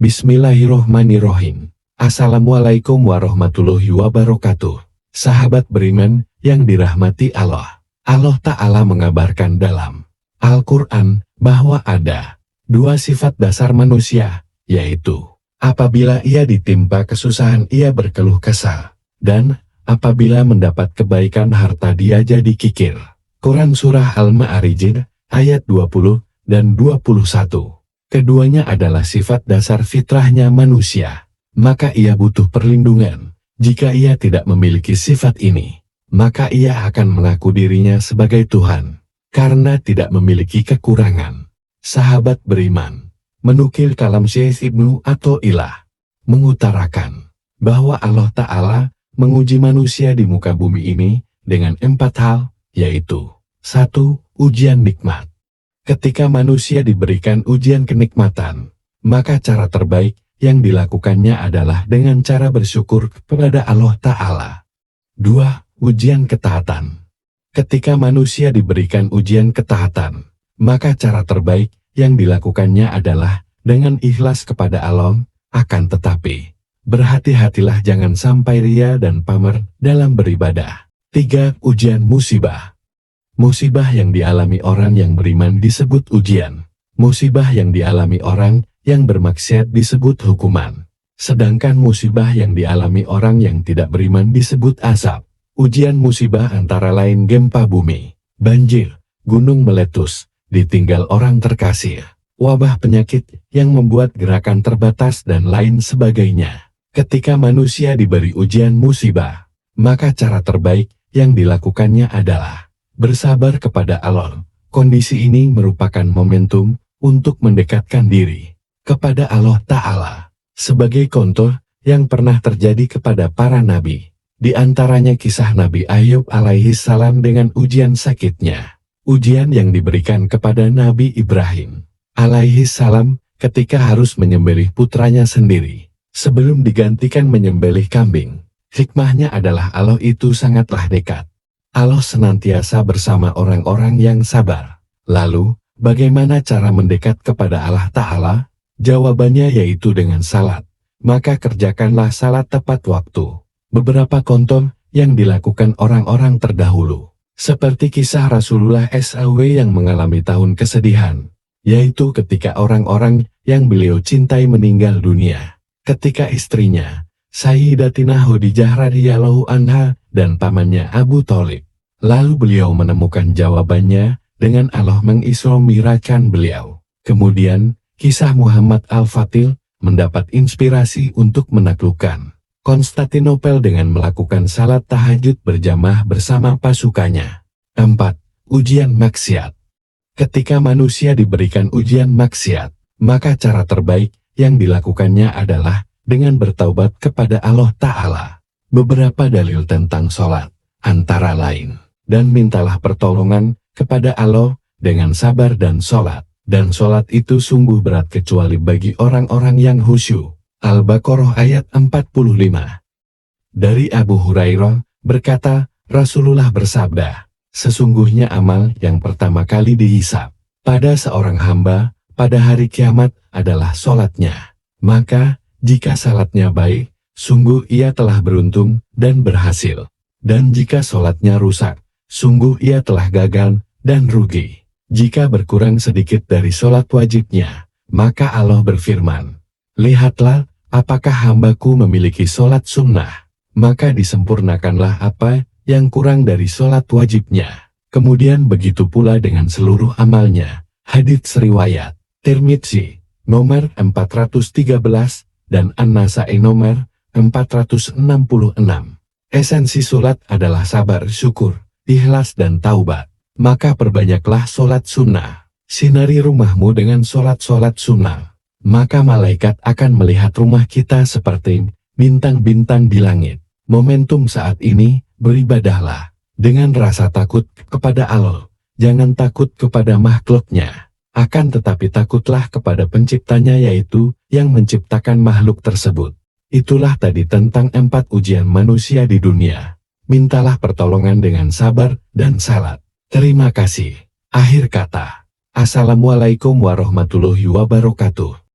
Bismillahirrohmanirrohim. Assalamualaikum warahmatullahi wabarakatuh. Sahabat beriman yang dirahmati Allah. Allah Ta'ala mengabarkan dalam Al-Quran bahwa ada dua sifat dasar manusia, yaitu apabila ia ditimpa kesusahan ia berkeluh kesah, dan apabila mendapat kebaikan harta dia jadi kikir. Quran Surah Al-Ma'arij ayat 20 dan 21. Keduanya adalah sifat dasar fitrahnya manusia, maka ia butuh perlindungan. Jika ia tidak memiliki sifat ini, maka ia akan mengaku dirinya sebagai Tuhan, karena tidak memiliki kekurangan. Sahabat beriman, menukil kalam Syekh Ibnu Athaillah, mengutarakan bahwa Allah Ta'ala menguji manusia di muka bumi ini dengan 4 hal, yaitu 1. Ujian nikmat. Ketika manusia diberikan ujian kenikmatan, maka cara terbaik yang dilakukannya adalah dengan cara bersyukur kepada Allah Ta'ala. 2. Ujian ketaatan. Ketika manusia diberikan ujian ketaatan, maka cara terbaik yang dilakukannya adalah dengan ikhlas kepada Allah. Akan tetapi, berhati-hatilah jangan sampai ria dan pamer dalam beribadah. 3. Ujian musibah. Musibah yang dialami orang yang beriman disebut ujian. Musibah yang dialami orang yang bermaksiat disebut hukuman. Sedangkan musibah yang dialami orang yang tidak beriman disebut azab. Ujian musibah antara lain gempa bumi, banjir, gunung meletus, ditinggal orang terkasih, wabah penyakit yang membuat gerakan terbatas dan lain sebagainya. Ketika manusia diberi ujian musibah, maka cara terbaik yang dilakukannya adalah bersabar kepada Allah. Kondisi ini merupakan momentum untuk mendekatkan diri kepada Allah Ta'ala. Sebagai contoh yang pernah terjadi kepada para nabi, di antaranya kisah Nabi Ayub alaihi salam dengan ujian sakitnya. Ujian yang diberikan kepada Nabi Ibrahim alaihi salam ketika harus menyembelih putranya sendiri, sebelum digantikan menyembelih kambing. Hikmahnya adalah Allah itu sangatlah dekat. Allah senantiasa bersama orang-orang yang sabar. Lalu, bagaimana cara mendekat kepada Allah Ta'ala? Jawabannya yaitu dengan salat. Maka kerjakanlah salat tepat waktu. Beberapa contoh yang dilakukan orang-orang terdahulu, seperti kisah Rasulullah SAW yang mengalami tahun kesedihan, yaitu ketika orang-orang yang beliau cintai meninggal dunia. Ketika istrinya, Sayyidatina Khadijah radhiyallahu anha dan pamannya Abu Thalib. Lalu beliau menemukan jawabannya dengan Allah mengisra mi'rajkan beliau. Kemudian, kisah Muhammad Al-Fatih mendapat inspirasi untuk menaklukkan Konstantinopel dengan melakukan salat tahajud berjamaah bersama pasukannya. 4. Ujian maksiat. Ketika manusia diberikan ujian maksiat, maka cara terbaik yang dilakukannya adalah dengan bertaubat kepada Allah Ta'ala. Beberapa dalil tentang sholat, antara lain, dan mintalah pertolongan kepada Allah dengan sabar dan sholat. Dan sholat itu sungguh berat kecuali bagi orang-orang yang khusyuk. Al-Baqarah ayat 45. Dari Abu Hurairah berkata, Rasulullah bersabda, sesungguhnya amal yang pertama kali dihisab pada seorang hamba pada hari kiamat adalah sholatnya. Maka, jika salatnya baik, sungguh ia telah beruntung dan berhasil. Dan jika sholatnya rusak, sungguh ia telah gagal dan rugi. Jika berkurang sedikit dari sholat wajibnya, maka Allah berfirman, lihatlah, apakah hambaku memiliki sholat sunnah, maka disempurnakanlah apa yang kurang dari sholat wajibnya. Kemudian begitu pula dengan seluruh amalnya. Hadits riwayat Tirmidzi nomor 413 dan An-Nasa'i nomor 466. Esensi sholat adalah sabar, syukur, ikhlas dan taubat. Maka perbanyaklah sholat sunnah. Sinari rumahmu dengan sholat-sholat sunnah. Maka malaikat akan melihat rumah kita seperti bintang-bintang di langit. Momentum saat ini, beribadahlah dengan rasa takut kepada Allah. Jangan takut kepada makhluknya. Akan tetapi takutlah kepada penciptanya, yaitu yang menciptakan makhluk tersebut. Itulah tadi tentang 4 ujian manusia di dunia. Mintalah pertolongan dengan sabar dan salat. Terima kasih. Akhir kata, Assalamualaikum warahmatullahi wabarakatuh.